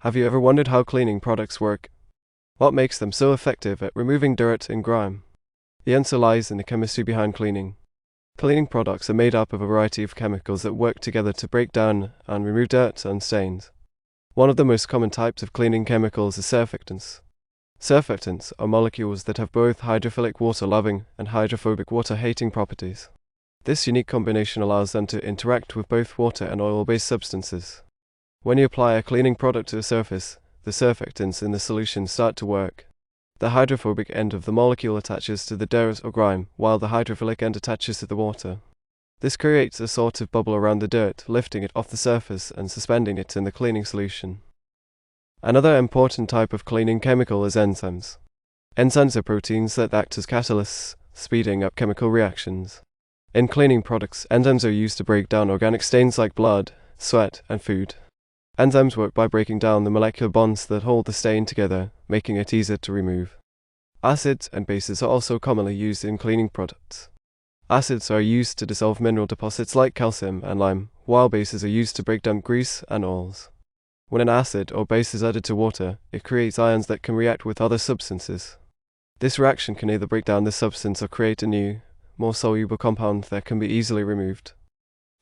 Have you ever wondered how cleaning products work? What makes them so effective at removing dirt and grime? The answer lies in the chemistry behind cleaning. Cleaning products are made up of a variety of chemicals that work together to break down and remove dirt and stains. One of the most common types of cleaning chemicals is surfactants. Surfactants are molecules that have both hydrophilic water-loving and hydrophobic water-hating properties. This unique combination allows them to interact with both water and oil-based substances. When you apply a cleaning product to a surface, the surfactants in the solution start to work. The hydrophobic end of the molecule attaches to the dirt or grime, while the hydrophilic end attaches to the water. This creates a sort of bubble around the dirt, lifting it off the surface and suspending it in the cleaning solution. Another important type of cleaning chemical is enzymes. Enzymes are proteins that act as catalysts, speeding up chemical reactions. In cleaning products, enzymes are used to break down organic stains like blood, sweat, and food. Enzymes work by breaking down the molecular bonds that hold the stain together, making it easier to remove. Acids and bases are also commonly used in cleaning products. Acids are used to dissolve mineral deposits like calcium and lime, while bases are used to break down grease and oils. When an acid or base is added to water, it creates ions that can react with other substances. This reaction can either break down the substance or create a new, more soluble compound that can be easily removed.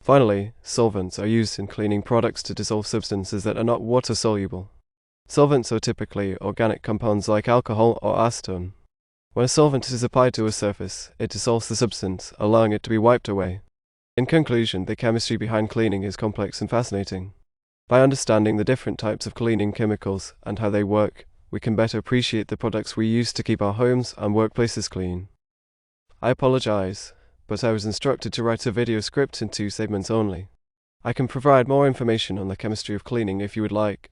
Finally, solvents are used in cleaning products to dissolve substances that are not water-soluble. Solvents are typically organic compounds like alcohol or acetone. When a solvent is applied to a surface, it dissolves the substance, allowing it to be wiped away. In conclusion, the chemistry behind cleaning is complex and fascinating. By understanding the different types of cleaning chemicals and how they work, we can better appreciate the products we use to keep our homes and workplaces clean. I apologize, but I was instructed to write a video script in 2 segments only. I can provide more information on the chemistry of cleaning if you would like.